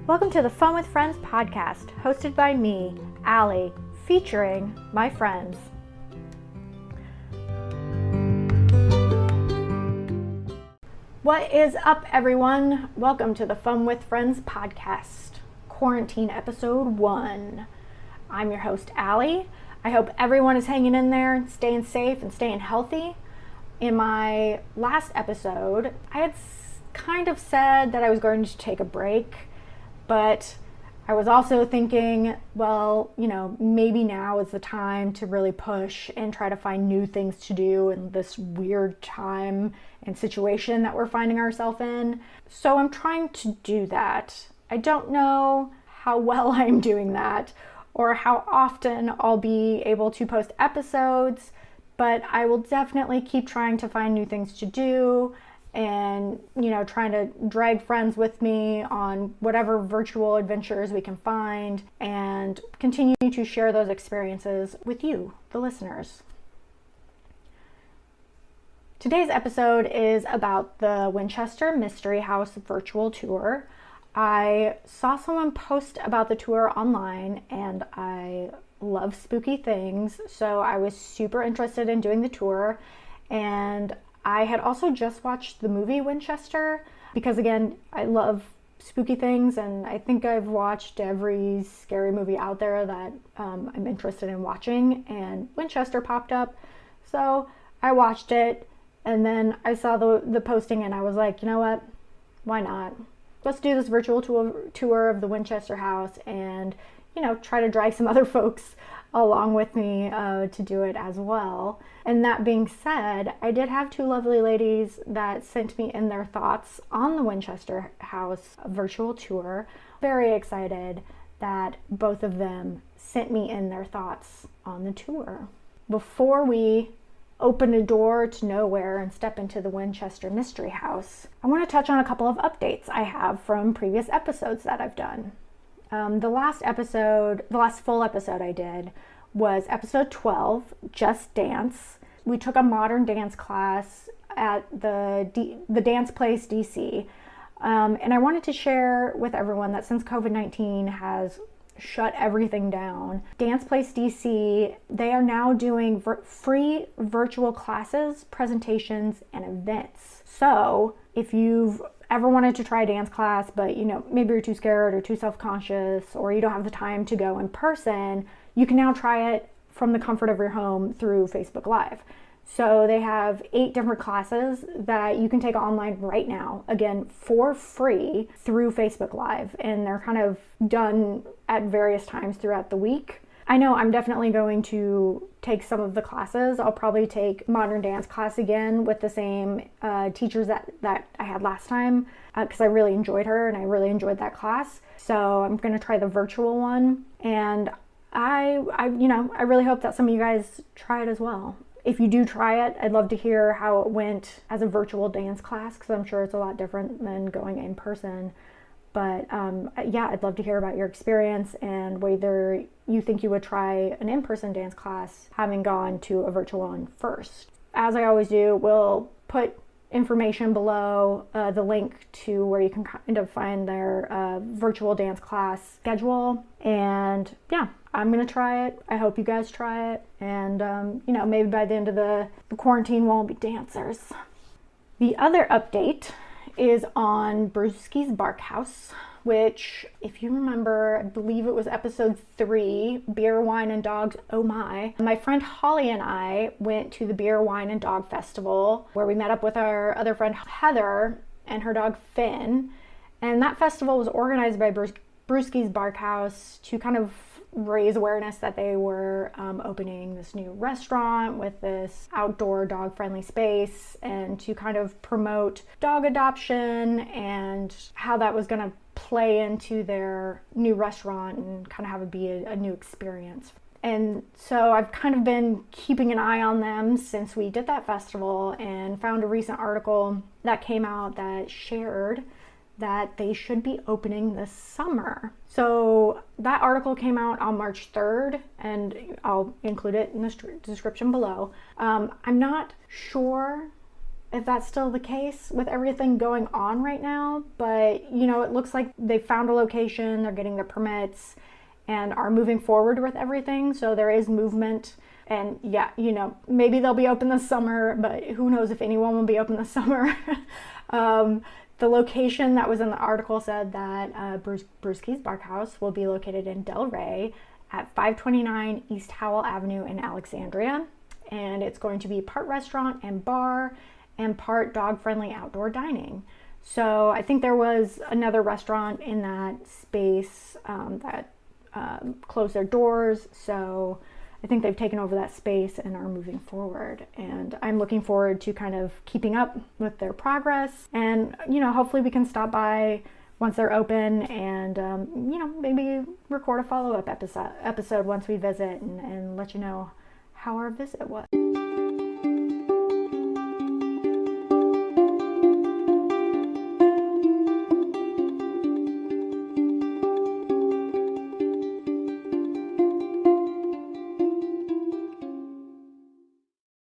Welcome to the Fun with Friends podcast, hosted by me, Allie, featuring my friends. What is up, everyone? Welcome to the Fun with Friends podcast, quarantine episode 1. I'm your host, Allie. I hope everyone is hanging in there, staying safe and staying healthy. In my last episode, I had kind of said that I was going to take a break, but I was also thinking, well, maybe now is the time to really push and try to find new things to do in this weird time and situation that we're finding ourselves in. So I'm trying to do that. I don't know how well I'm doing that or how often I'll be able to post episodes, but I will definitely keep trying to find new things to do and, trying to drag friends with me on whatever virtual adventures we can find and continue to share those experiences with you, the listeners. Today's episode is about the Winchester Mystery House virtual tour. I saw someone post about the tour online and I love spooky things, so I was super interested in doing the tour. And I had also just watched the movie Winchester because, again, I love spooky things and I think I've watched every scary movie out there that I'm interested in watching, and Winchester popped up, so I watched it. And then I saw the posting and I was like, you know what, why not? Let's do this virtual tour of the Winchester house and, try to drag some other folks along with me to do it as well. And that being said, I did have two lovely ladies that sent me in their thoughts on the Winchester house virtual tour. Very excited that both of them sent me in their thoughts on the tour. Before we open a door to nowhere and step into the Winchester Mystery House, I want to touch on a couple of updates I have from previous episodes that I've done. The last full episode I did was episode 12, Just Dance. We took a modern dance class at the Dance Place DC. And I wanted to share with everyone that since COVID-19 has shut everything down, Dance Place DC, they are now doing free virtual classes, presentations, and events. So if you've ever wanted to try a dance class, but maybe you're too scared or too self-conscious, or you don't have the time to go in person, you can now try it from the comfort of your home through Facebook Live. So they have 8 different classes that you can take online right now, again, for free through Facebook Live. And they're kind of done at various times throughout the week. I know I'm definitely going to take some of the classes. I'll probably take modern dance class again with the same teachers that I had last time because I really enjoyed her and I really enjoyed that class. So I'm going to try the virtual one. And I really hope that some of you guys try it as well. If you do try it, I'd love to hear how it went as a virtual dance class because I'm sure it's a lot different than going in person. But I'd love to hear about your experience and whether you think you would try an in-person dance class having gone to a virtual one first. As I always do, we'll put information below, the link to where you can kind of find their virtual dance class schedule. And I'm going to try it. I hope you guys try it. And, maybe by the end of the quarantine, we'll all be dancers. The other update is on Brewski's Bark House, which, if you remember, I believe it was episode 3, Beer, Wine, and Dogs, oh my. My friend Holly and I went to the Beer, Wine, and Dog Festival where we met up with our other friend Heather and her dog Finn. And that festival was organized by Brewski's Bark House to kind of raise awareness that they were opening this new restaurant with this outdoor dog-friendly space and to kind of promote dog adoption and how that was going to play into their new restaurant and kind of have it be a new experience. And so I've kind of been keeping an eye on them since we did that festival and found a recent article that came out that shared that they should be opening this summer. So that article came out on March 3rd, and I'll include it in the description below. I'm not sure if that's still the case with everything going on right now, but you know, it looks like they found a location, they're getting their permits and are moving forward with everything. So there is movement, and yeah, you know, maybe they'll be open this summer, but who knows if anyone will be open this summer. The location that was in the article said that Brewski's Barkhouse will be located in Del Rey at 529 East Howell Avenue in Alexandria. And it's going to be part restaurant and bar and part dog-friendly outdoor dining. So I think there was another restaurant in that space that closed their doors. So I think they've taken over that space and are moving forward. And I'm looking forward to kind of keeping up with their progress. And, you know, hopefully we can stop by once they're open and, you know, maybe record a follow-up episode once we visit and let you know how our visit was.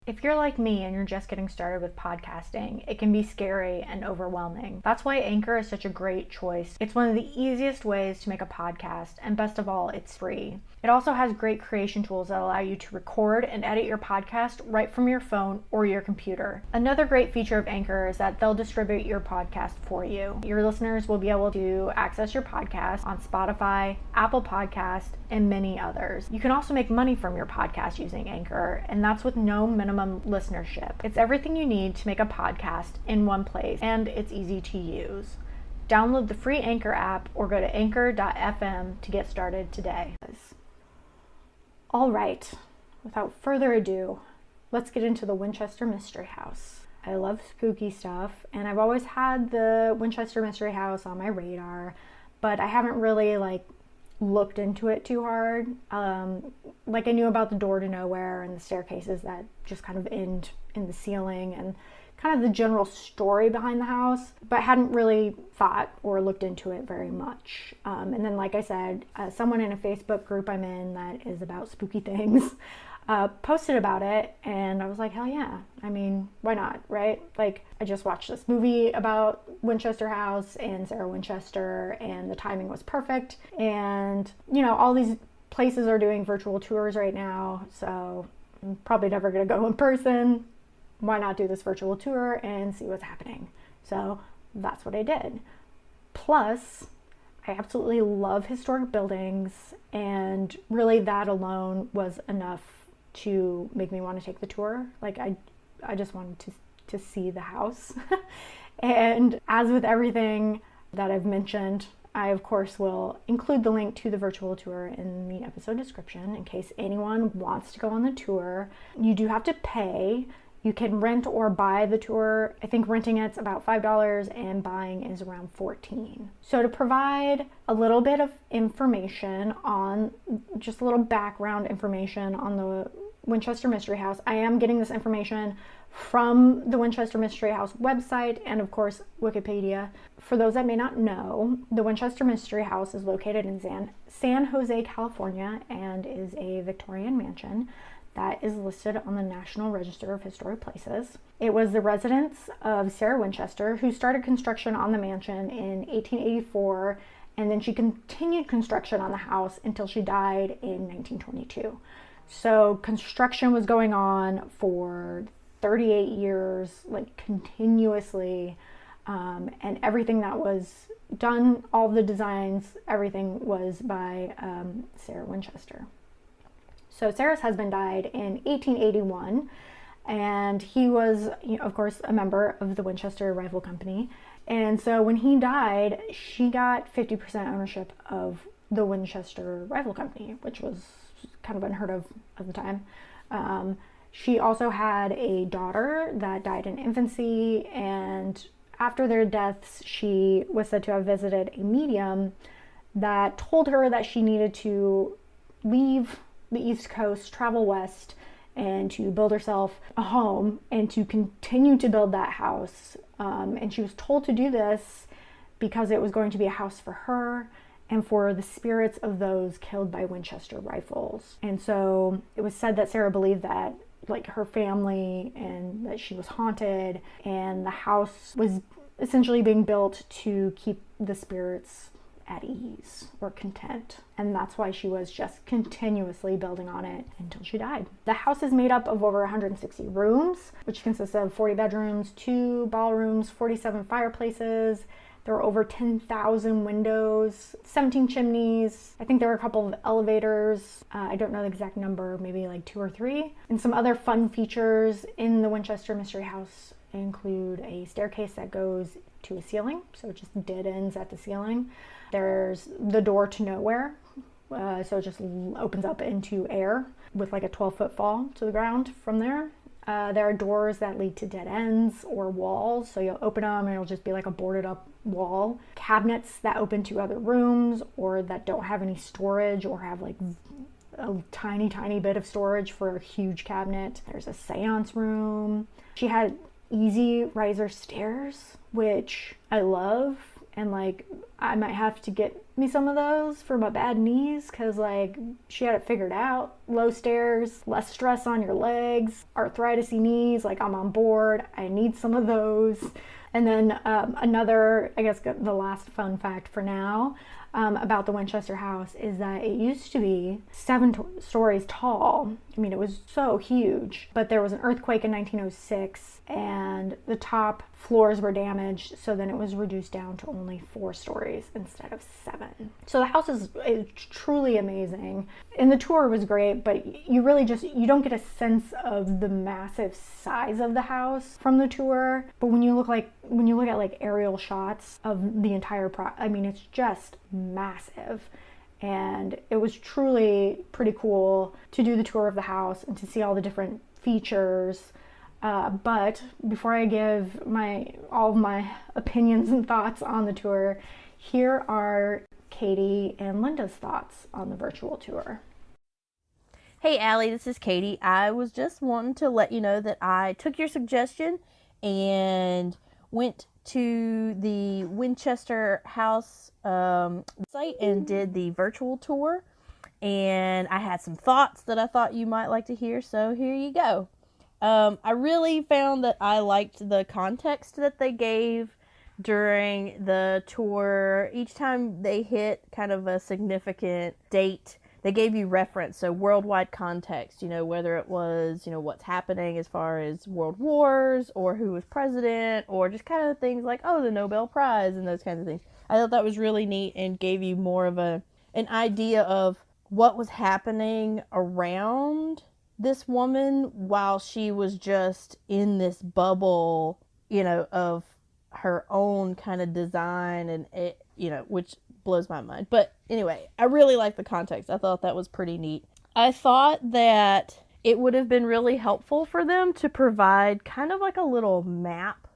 If you're like me and you're just getting started with podcasting, it can be scary and overwhelming. That's why Anchor is such a great choice. It's one of the easiest ways to make a podcast, and best of all, it's free. It also has great creation tools that allow you to record and edit your podcast right from your phone or your computer. Another great feature of Anchor is that they'll distribute your podcast for you. Your listeners will be able to access your podcast on Spotify, Apple Podcast, and many others. You can also make money from your podcast using Anchor, and that's with no minimum listenership. It's everything you need to make a podcast in one place, and it's easy to use. Download the free Anchor app or go to anchor.fm to get started today. All right, without further ado, let's get into the Winchester Mystery House. I love spooky stuff, and I've always had the Winchester Mystery House on my radar, but I haven't really looked into it too hard. I knew about the door to nowhere and the staircases that just kind of end in the ceiling and kind of the general story behind the house, but hadn't really thought or looked into it very much. And then, like I said, someone in a Facebook group I'm in that is about spooky things posted about it, and I was like, hell yeah. I mean, why not, right? Like, I just watched this movie about Winchester House and Sarah Winchester, and the timing was perfect. And, you know, all these places are doing virtual tours right now, so I'm probably never going to go in person. Why not do this virtual tour and see what's happening? So that's what I did. Plus, I absolutely love historic buildings, and really that alone was enough to make me want to take the tour. Like, I just wanted to see the house. And as with everything that I've mentioned, I of course will include the link to the virtual tour in the episode description in case anyone wants to go on the tour. You do have to pay. You can rent or buy the tour. I think renting it's about $5 and buying is around $14. So to provide a little bit of information on, just a little background information on the Winchester Mystery House, I am getting this information from the Winchester Mystery House website and of course Wikipedia. For those that may not know, the Winchester Mystery House is located in San Jose, California, and is a Victorian mansion that is listed on the National Register of Historic Places. It was the residence of Sarah Winchester, who started construction on the mansion in 1884, and then she continued construction on the house until she died in 1922. So construction was going on for 38 years, like continuously, and everything that was done, all the designs, everything was by Sarah Winchester. So Sarah's husband died in 1881, and he was, of course, a member of the Winchester Rifle Company. And so when he died, she got 50% ownership of the Winchester Rifle Company, which was kind of unheard of at the time. She also had a daughter that died in infancy, and after their deaths, she was said to have visited a medium that told her that she needed to leave the East Coast, travel west, and to build herself a home and to continue to build that house. And she was told to do this because it was going to be a house for her and for the spirits of those killed by Winchester rifles. And so it was said that Sarah believed that like her family and that she was haunted, and the house was essentially being built to keep the spirits at ease or content. And that's why she was just continuously building on it until she died. The house is made up of over 160 rooms, which consists of 40 bedrooms, 2 ballrooms, 47 fireplaces. There were over 10,000 windows, 17 chimneys. I think there were a couple of elevators. I don't know the exact number, maybe like 2 or 3. And some other fun features in the Winchester Mystery House include a staircase that goes to a ceiling, so it just dead ends at the ceiling. There's the door to nowhere, so it just opens up into air with like a 12-foot fall to the ground from there. There are doors that lead to dead ends or walls, so you'll open them and it'll just be like a boarded up wall. Cabinets that open to other rooms or that don't have any storage or have like a tiny bit of storage for a huge cabinet. There's a seance room. She had easy riser stairs, which I love, and like I might have to get me some of those for my bad knees, because like she had it figured out. Low stairs, less stress on your legs, arthritis-y knees, like I'm on board. I need some of those. And then another, I guess the last fun fact for now about the Winchester house is that it used to be 7 stories tall. I mean, it was so huge, but there was an earthquake in 1906 and the top floors were damaged, so then it was reduced down to only 4 stories instead of 7. So the house is truly amazing, and the tour was great, but you really you don't get a sense of the massive size of the house from the tour. But when you look at like aerial shots of the entire I mean, it's just massive. And it was truly pretty cool to do the tour of the house and to see all the different features. But before I give all of my opinions and thoughts on the tour, here are Katie and Linda's thoughts on the virtual tour. Hey Allie, this is Katie. I was just wanting to let you know that I took your suggestion and went to the Winchester House site and did the virtual tour. And I had some thoughts that I thought you might like to hear, so here you go. I really found that I liked the context that they gave during the tour. Each time they hit kind of a significant date, they gave you reference, so worldwide context, whether it was, what's happening as far as world wars or who was president or just kind of things like, the Nobel Prize and those kinds of things. I thought that was really neat and gave you more of an idea of what was happening around this woman while she was just in this bubble, of her own kind of design, and it, which blows my mind. But anyway, I really like the context. I thought that was pretty neat. I thought that it would have been really helpful for them to provide kind of like a little map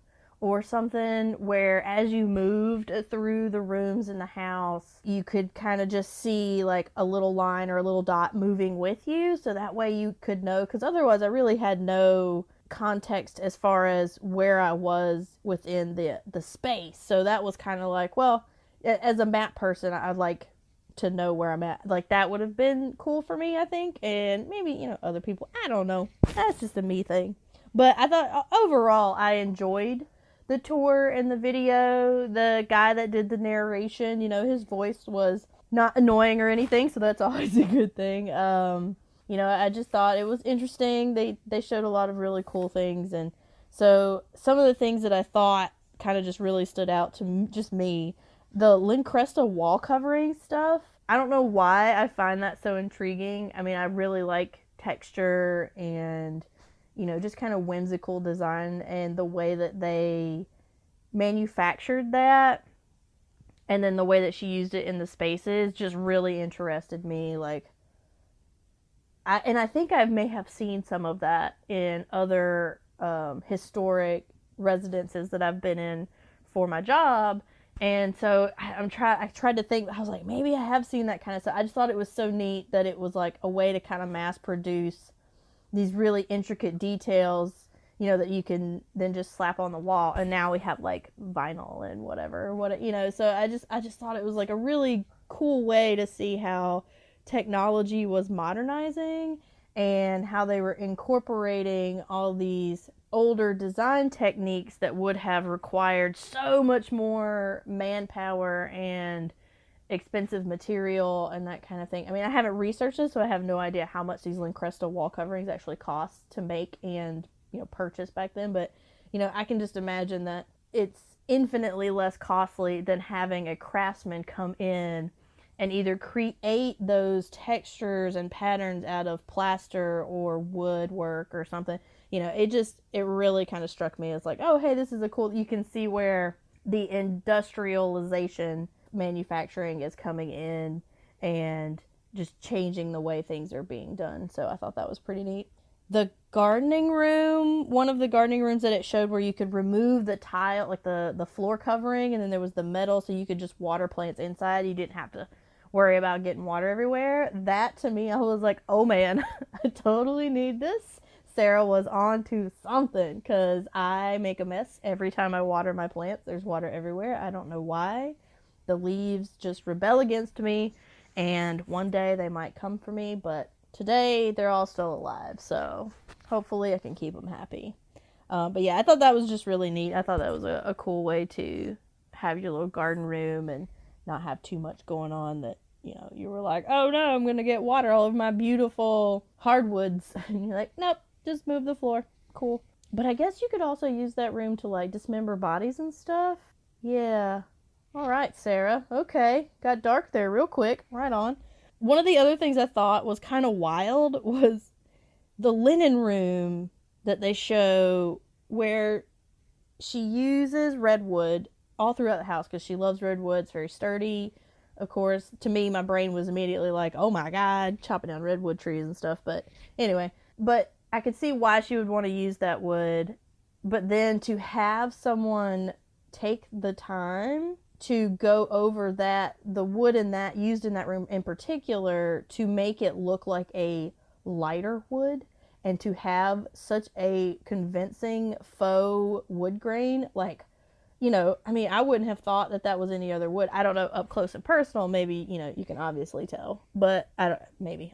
or something where as you moved through the rooms in the house, you could kind of just see like a little line or a little dot moving with you, so that way you could know, because otherwise I really had no context as far as where I was within the space. So that was kind of like, well, as a map person, I'd like to know where I'm at. Like, that would have been cool for me, I think, and maybe, other people. I don't know. That's just a me thing. But I thought overall I enjoyed the tour and the video. The guy that did the narration, his voice was not annoying or anything, so that's always a good thing. I just thought it was interesting. They showed a lot of really cool things, and so some of the things that I thought kind of just really stood out to just me. The Lynn Cresta wall covering stuff, I don't know why I find that so intriguing. I mean, I really like texture and, just kind of whimsical design, and the way that they manufactured that and then the way that she used it in the spaces just really interested me. Like, I think I may have seen some of that in other historic residences that I've been in for my job. And so I tried to think, I was like, maybe I have seen that kind of stuff. I just thought it was so neat that it was like a way to kind of mass produce these really intricate details, that you can then just slap on the wall. And now we have like vinyl and whatever, so I just thought it was like a really cool way to see how technology was modernizing and how they were incorporating all these older design techniques that would have required so much more manpower and expensive material and that kind of thing. I mean, I haven't researched this, so I have no idea how much these Lincresta wall coverings actually cost to make and, purchase back then. But, I can just imagine that it's infinitely less costly than having a craftsman come in and either create those textures and patterns out of plaster or woodwork or something. It really kind of struck me as like, oh, hey, this is you can see where the industrialization manufacturing is coming in and just changing the way things are being done. So I thought that was pretty neat. The gardening room, one of the gardening rooms that it showed where you could remove the tile, like the floor covering, and then there was the metal so you could just water plants inside. You didn't have to worry about getting water everywhere. That to me, I was like, oh man, I totally need this. Sarah was on to something, because I make a mess every time I water my plants. There's water everywhere. I don't know why. The leaves just rebel against me, and one day they might come for me, but today they're all still alive, so hopefully I can keep them happy. But yeah, I thought that was just really neat. I thought that was a cool way to have your little garden room and not have too much going on that, you were like, oh no, I'm going to get water all over my beautiful hardwoods. And you're like, nope, just move the floor. Cool. But I guess you could also use that room to like dismember bodies and stuff. Yeah. All right, Sarah. Okay. Got dark there real quick. Right on. One of the other things I thought was kind of wild was the linen room that they show where she uses redwood all throughout the house because she loves redwood. It's very sturdy. Of course, to me, my brain was immediately like, oh my God, chopping down redwood trees and stuff. But anyway, I could see why she would want to use that wood. But then to have someone take the time to go over the wood in that, used in that room in particular, to make it look like a lighter wood, and to have such a convincing faux wood grain, like, I mean, I wouldn't have thought that was any other wood. I don't know, up close and personal, maybe, you can obviously tell, but I don't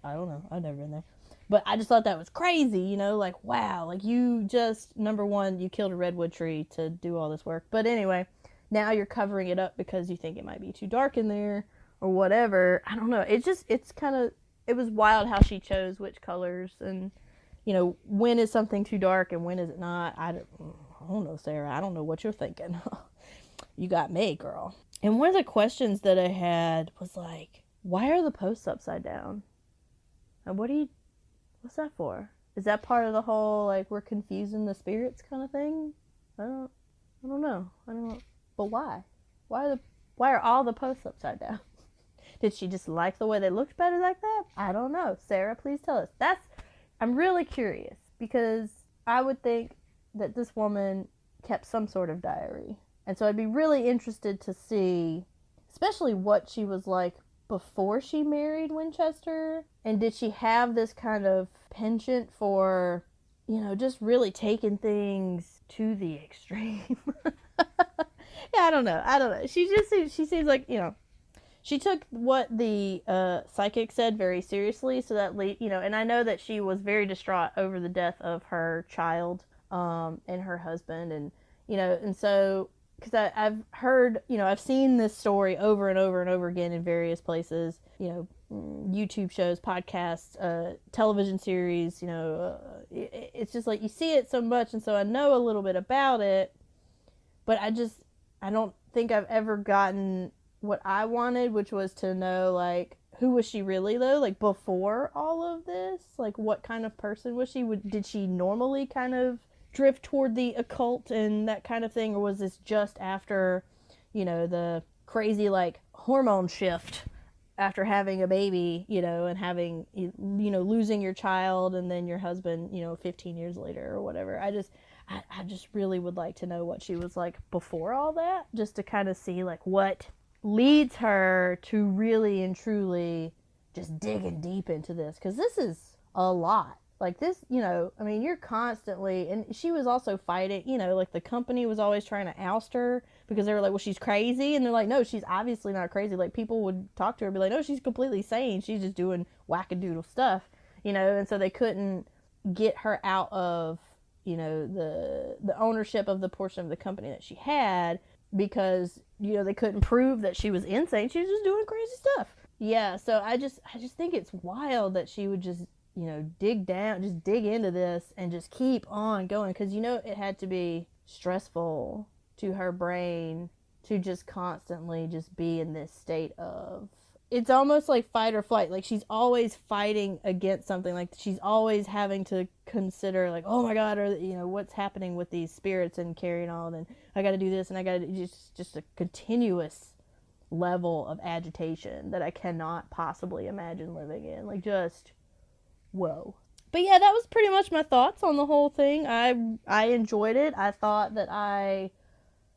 know, I've never been there. But I just thought that was crazy, like, wow, like you just, number one, you killed a redwood tree to do all this work. But anyway, now you're covering it up because you think it might be too dark in there or whatever. I don't know. It was wild how she chose which colors and, when is something too dark and when is it not. I don't know, Sarah. I don't know what you're thinking. You got me, girl. And one of the questions that I had was like, why are the posts upside down? And what's that for? Is that part of the whole, like, we're confusing the spirits kind of thing? I don't know. But why? Why are all the posts upside down? Did she just like the way they looked better like that? I don't know. Sarah, please tell us. I'm really curious, because I would think that this woman kept some sort of diary. And so I'd be really interested to see, especially what she was like before she married Winchester. And did she have this kind of penchant for, just really taking things to the extreme? Yeah, I don't know. She seems like, she took what the psychic said very seriously, so that, and I know that she was very distraught over the death of her child and her husband, and, and so, because I've heard, I've seen this story over and over and over again in various places, YouTube shows, podcasts, television series, it's just like you see it so much, and so I know a little bit about it, but I don't think I've ever gotten what I wanted, which was to know, like, who was she really, though? Like, before all of this? Like, what kind of person was she? Did she normally kind of drift toward the occult and that kind of thing? Or was this just after, the crazy, like, hormone shift after having a baby, and having, losing your child and then your husband, 15 years later or whatever? I just really would like to know what she was like before all that, just to kind of see, like, what leads her to really and just digging deep into this, because this is a lot. Like, this, I mean, you're constantly, and she was also fighting, like, the company was always trying to oust her because they were like, well, she's crazy, and they're like, no, she's obviously not crazy. Like, people would talk to her and be like, no, she's completely sane, she's just doing wackadoodle stuff. and so they couldn't get her out of, the ownership of the portion of the company that she had because, they couldn't prove that she was insane. She was just doing crazy stuff. Yeah, so I just think it's wild that she would just, dig into this and just keep on going because, it had to be stressful to her brain to just constantly just be in this state of, it's almost like fight or flight. Like she's always fighting against something. Like she's always having to consider like, oh my God, or what's happening with these spirits and carrying on, and I got to do this and I got to just a continuous level of agitation that I cannot possibly imagine living in. Like just whoa. But yeah, that was pretty much my thoughts on the whole thing. I enjoyed it. I thought that I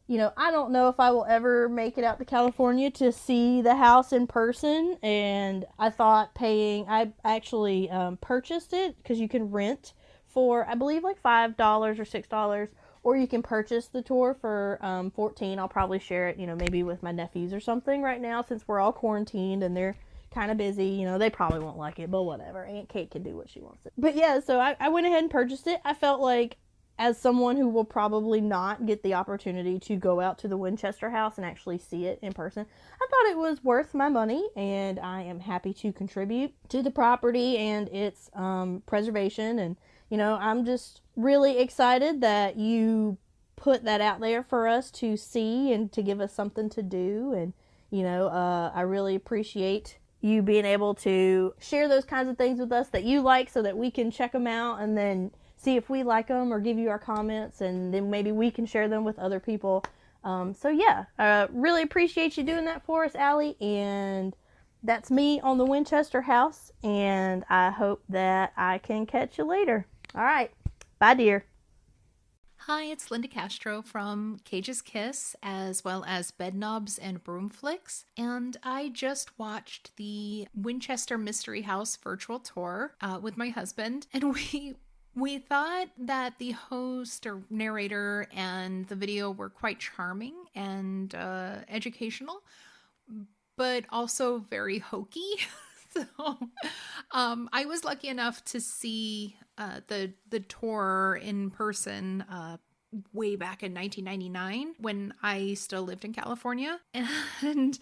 don't know if I will ever make it out to California to see the house in person. And I thought I actually purchased it because you can rent for, I believe, like $5 or $6, or you can purchase the tour for $14. I'll probably share it, maybe with my nephews or something right now since we're all quarantined and they're kind of busy. They probably won't like it, but whatever. Aunt Kate can do what she wants to. But yeah, so I went ahead and purchased it. I felt like, as someone who will probably not get the opportunity to go out to the Winchester house and actually see it in person, I thought it was worth my money, and I am happy to contribute to the property and its preservation. And, I'm just really excited that you put that out there for us to see and to give us something to do. And, I really appreciate you being able to share those kinds of things with us that you like so that we can check them out and then see if we like them or give you our comments, and then maybe we can share them with other people. So yeah, I really appreciate you doing that for us, Allie. And that's me on the Winchester house, and I hope that I can catch you later. All right. Bye, dear. Hi, it's Linda Castro from Cage's Kiss, as well as Bedknobs and Broomflicks, and I just watched the Winchester Mystery House virtual tour with my husband, and we thought that the host or narrator and the video were quite charming and educational, but also very hokey. So I was lucky enough to see the tour in person way back in 1999 when I still lived in California. And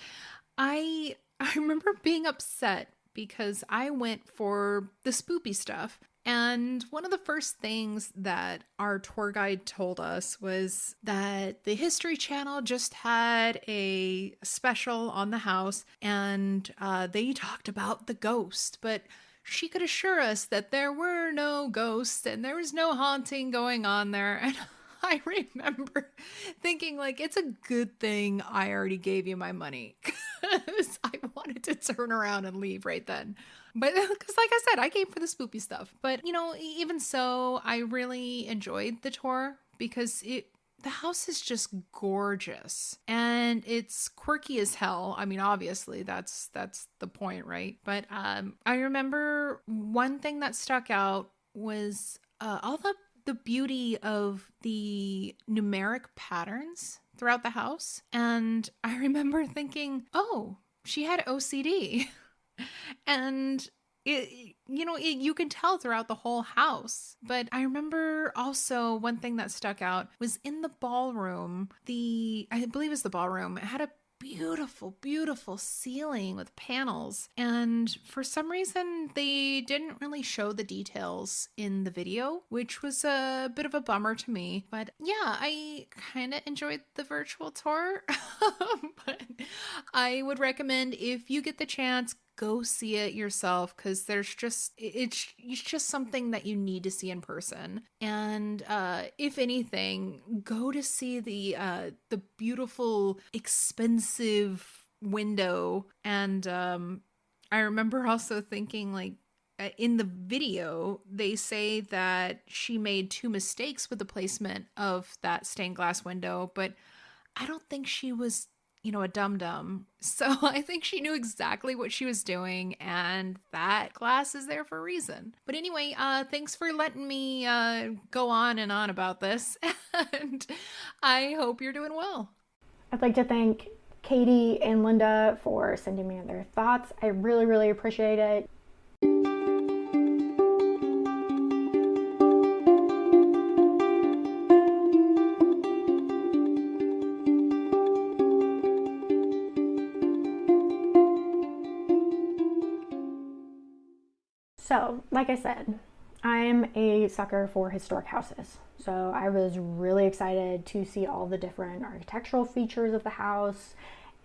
I remember being upset because I went for the spoopy stuff. And one of the first things that our tour guide told us was that the History Channel just had a special on the house, and they talked about the ghost, but she could assure us that there were no ghosts and there was no haunting going on there. And I remember thinking, like, it's a good thing I already gave you my money, because I wanted to turn around and leave right then. But because, like I said, I came for the spoopy stuff. But, even so, I really enjoyed the tour because the house is just gorgeous and it's quirky as hell. I mean, obviously that's the point, right? But I remember one thing that stuck out was all the beauty of the numeric patterns throughout the house. And I remember thinking, oh, she had OCD. And you can tell throughout the whole house. But I remember also one thing that stuck out was in the ballroom. I believe it's the ballroom. It had a beautiful, beautiful ceiling with panels. And for some reason, they didn't really show the details in the video, which was a bit of a bummer to me. But yeah, I kind of enjoyed the virtual tour. But I would recommend, if you get the chance, go see it yourself, because it's just something that you need to see in person. And if anything, go to see the beautiful, expensive window. And I remember also thinking, like, in the video, they say that she made 2 mistakes with the placement of that stained glass window, but I don't think she was a dum-dum. So I think she knew exactly what she was doing, and that glass is there for a reason. But anyway, thanks for letting me go on and on about this, and I hope you're doing well. I'd like to thank Katie and Linda for sending me their thoughts. I really, really appreciate it. So, like I said, I'm a sucker for historic houses. So I was really excited to see all the different architectural features of the house,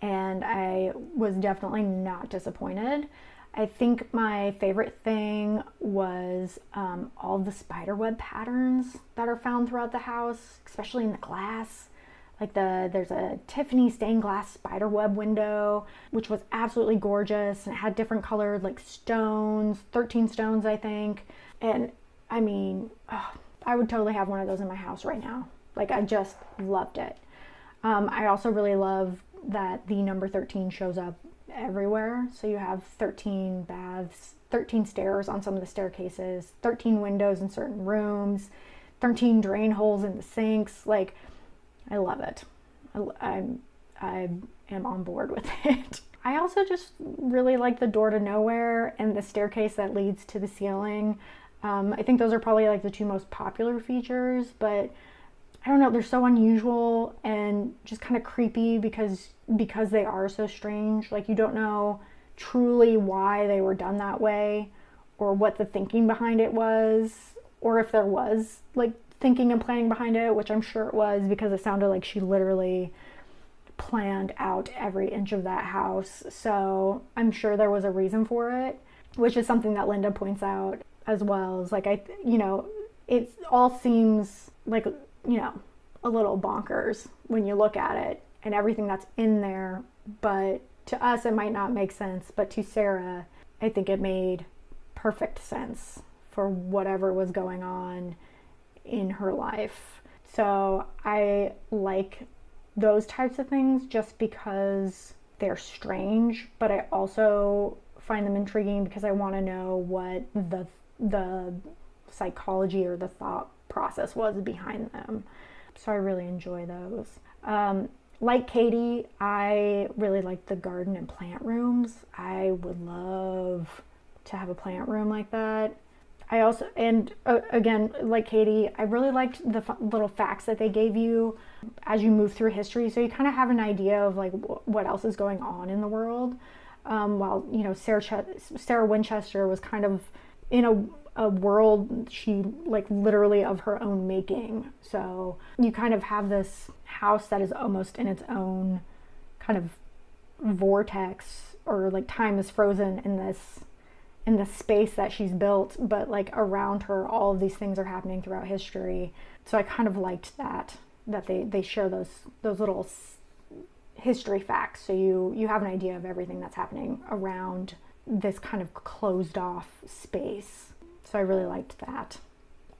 and I was definitely not disappointed. I think my favorite thing was all the spiderweb patterns that are found throughout the house, especially in the glass. Like there's a Tiffany stained glass spiderweb window, which was absolutely gorgeous, and it had different colored like stones, 13 stones I think. And I mean, I would totally have one of those in my house right now. Like, I just loved it. I also really love that the number 13 shows up everywhere. So you have 13 baths, 13 stairs on some of the staircases, 13 windows in certain rooms, 13 drain holes in the sinks. Like, I love it. I am on board with it. I also just really like the door to nowhere and the staircase that leads to the ceiling. I think those are probably like the two most popular features, but I don't know, they're so unusual and just kind of creepy because they are so strange. Like, you don't know truly why they were done that way or what the thinking behind it was, or if there was like thinking and planning behind it, which I'm sure it was, because it sounded like she literally planned out every inch of that house. So I'm sure there was a reason for it, which is something that Linda points out as well. As like, it all seems like, a little bonkers when you look at it and everything that's in there, but to us it might not make sense, but to Sarah I think it made perfect sense for whatever was going on in her life. So I like those types of things just because they're strange, but I also find them intriguing because I want to know what the psychology or the thought process was behind them. So I really enjoy those. Like Katie, I really like the garden and plant rooms. I would love to have a plant room like that. I also, and again, like Katie, I really liked the little facts that they gave you as you move through history. So you kind of have an idea of like what else is going on in the world. While, Sarah Winchester was kind of in a world she like literally of her own making. So you kind of have this house that is almost in its own kind of vortex, or like time is frozen in this space that she's built, but like around her all of these things are happening throughout history. So I kind of liked that they share those little history facts, so you have an idea of everything that's happening around this kind of closed off space. So I really liked that.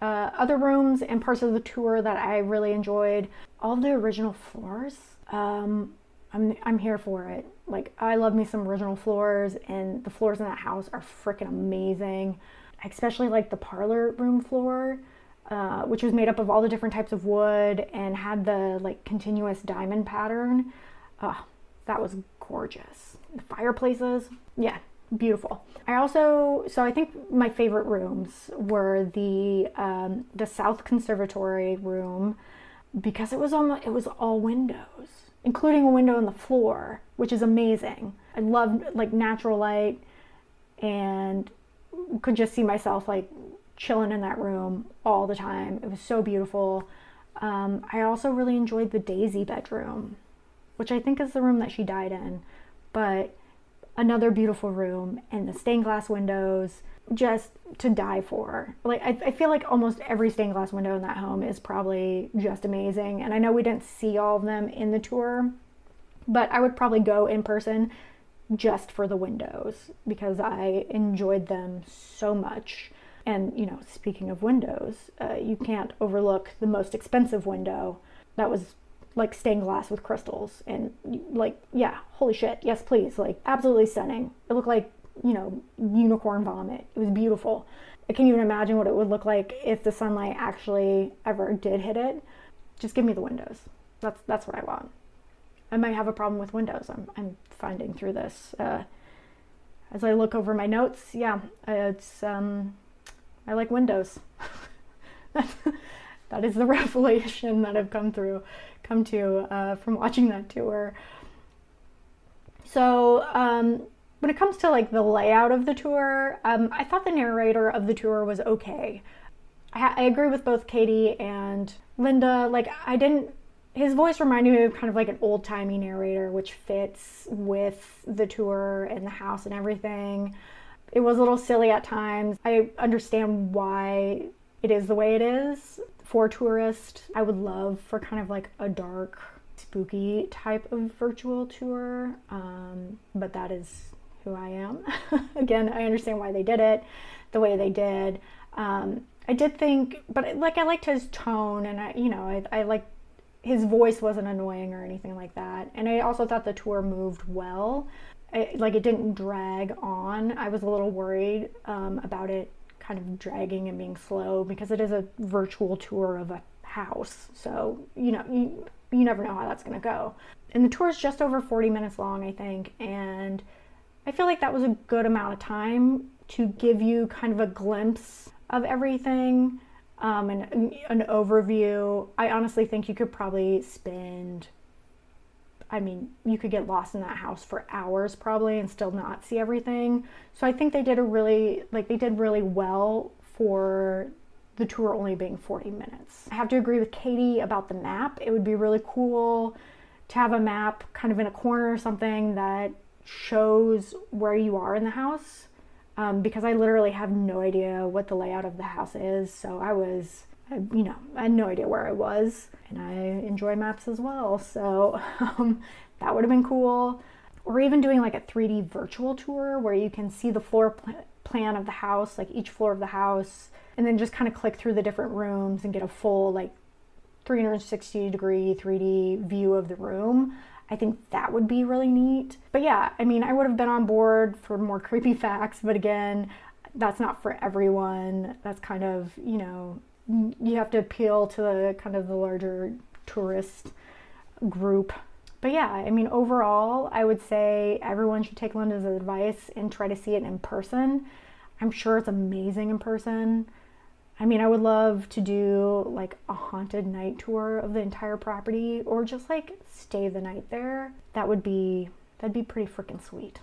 Other rooms and parts of the tour that I really enjoyed, all the original floors. I'm here for it. Like, I love me some original floors, and the floors in that house are freaking amazing. I especially like the parlor room floor, which was made up of all the different types of wood and had the like continuous diamond pattern. That was gorgeous. The fireplaces, yeah, beautiful. I think my favorite rooms were the South Conservatory room, because it was all windows, including a window in the floor, which is amazing. I loved like natural light and could just see myself like chilling in that room all the time. It was so beautiful. I also really enjoyed the Daisy bedroom, which I think is the room that she died in, but another beautiful room, and the stained glass windows, just to die for. Like, I feel like almost every stained glass window in that home is probably just amazing. And I know we didn't see all of them in the tour, but I would probably go in person just for the windows because I enjoyed them so much. And, speaking of windows, you can't overlook the most expensive window that was like stained glass with crystals, and like, yeah, holy shit, yes please, like absolutely stunning. It looked like, unicorn vomit. It was beautiful. I can't even imagine what it would look like if the sunlight actually ever did hit it. Just give me the windows. That's what I want. I might have a problem with windows. I'm finding through this as I look over my notes. Yeah, it's I like windows. That is the revelation that I've come to from watching that tour. So when it comes to like the layout of the tour, I thought the narrator of the tour was okay. I agree with both Katie and Linda. Like, his voice reminded me of kind of like an old-timey narrator, which fits with the tour and the house and everything. It was a little silly at times. I understand why it is the way it is for tourists. I would love for kind of like a dark, spooky type of virtual tour, but that is who I am. Again, I understand why they did it the way they did. I did think, but like, I liked his tone, and I liked his voice wasn't annoying or anything like that. And I also thought the tour moved well. It didn't drag on. I was a little worried about it kind of dragging and being slow, because it is a virtual tour of a house. So, you never know how that's going to go. And the tour is just over 40 minutes long, I think. And I feel like that was a good amount of time to give you kind of a glimpse of everything, and an overview. I honestly think you could probably you could get lost in that house for hours probably and still not see everything. So I think they did really well for the tour only being 40 minutes. I have to agree with Katie about the map. It would be really cool to have a map kind of in a corner or something that shows where you are in the house, because I literally have no idea what the layout of the house is. So I had no idea where I was, and I enjoy maps as well. So that would have been cool. Or even doing like a 3D virtual tour where you can see the floor plan of the house, like each floor of the house, and then just kind of click through the different rooms and get a full like 360-degree 3D view of the room. I think that would be really neat. But yeah, I would have been on board for more creepy facts, but again, that's not for everyone. That's kind of, you have to appeal to the kind of the larger tourist group. But yeah, overall, I would say everyone should take Linda's advice and try to see it in person. I'm sure it's amazing in person. I would love to do like a haunted night tour of the entire property, or just like stay the night there. That'd be pretty freaking sweet.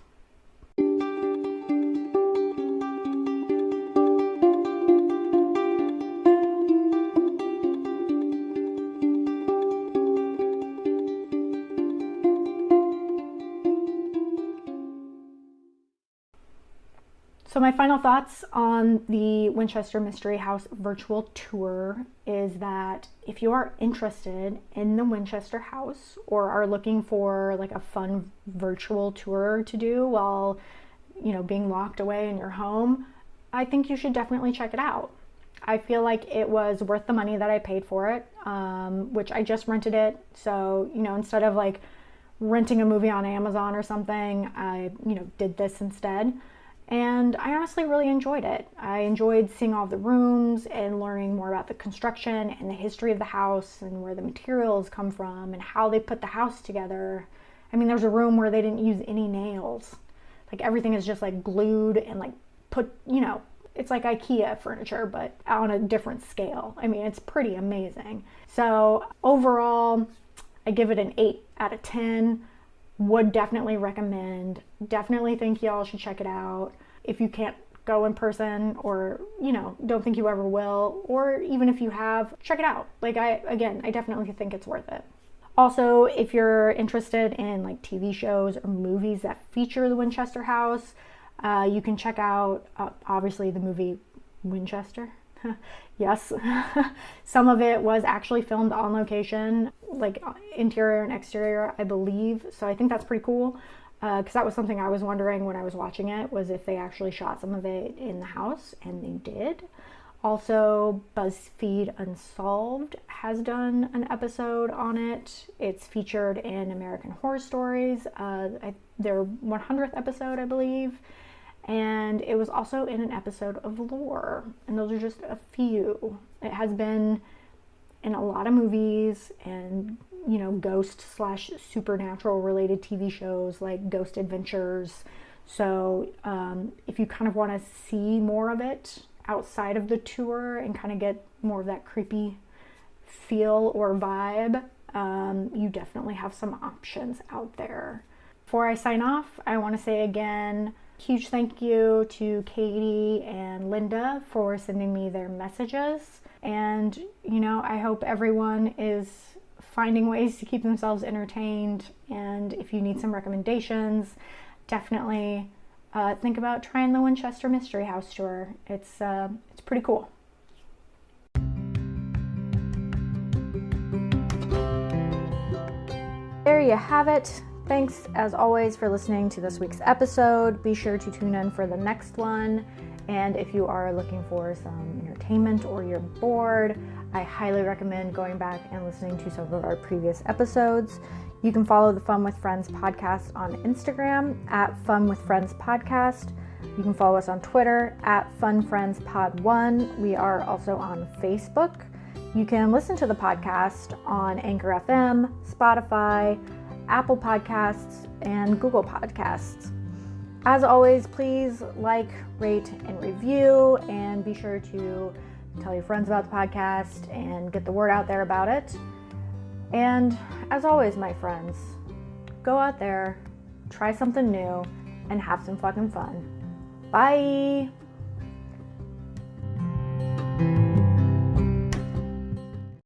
So my final thoughts on the Winchester Mystery House virtual tour is that if you are interested in the Winchester house, or are looking for like a fun virtual tour to do while, being locked away in your home, I think you should definitely check it out. I feel like it was worth the money that I paid for it, which I just rented it. So, instead of like renting a movie on Amazon or something, I, did this instead. And I honestly really enjoyed it. I enjoyed seeing all the rooms and learning more about the construction and the history of the house and where the materials come from and how they put the house together. There's a room where they didn't use any nails. Like, everything is just like glued and like put, it's like IKEA furniture, but on a different scale. It's pretty amazing. So overall, I give it an 8 out of 10. Would definitely recommend. Definitely think y'all should check it out. If you can't go in person, or don't think you ever will, or even if you have, check it out. Like, I definitely think it's worth it. Also, if you're interested in like TV shows or movies that feature the Winchester house, you can check out obviously the movie Winchester. Yes. Some of it was actually filmed on location, like interior and exterior, I believe. So I think that's pretty cool, because that was something I was wondering when I was watching it, was if they actually shot some of it in the house, and they did. Also, BuzzFeed Unsolved has done an episode on it. It's featured in American Horror Stories, their 100th episode, I believe. And it was also in an episode of Lore, and those are just a few. It has been in a lot of movies and, ghost/supernatural related TV shows like Ghost Adventures. So if you kind of want to see more of it outside of the tour and kind of get more of that creepy feel or vibe, you definitely have some options out there. Before I sign off, I want to say again, huge thank you to Katie and Linda for sending me their messages. And, I hope everyone is finding ways to keep themselves entertained. And if you need some recommendations, definitely think about trying the Winchester Mystery House tour. It's pretty cool. There you have it. Thanks, as always, for listening to this week's episode. Be sure to tune in for the next one. And if you are looking for some entertainment or you're bored, I highly recommend going back and listening to some of our previous episodes. You can follow the Fun with Friends podcast on Instagram at Fun with Friends Podcast. You can follow us on Twitter at FunFriendsPod1. We are also on Facebook. You can listen to the podcast on Anchor FM, Spotify, Apple Podcasts, and Google Podcasts. As always, please like, rate, and review, and be sure to tell your friends about the podcast and get the word out there about it. And as always, my friends, go out there, try something new, and have some fucking fun. Bye!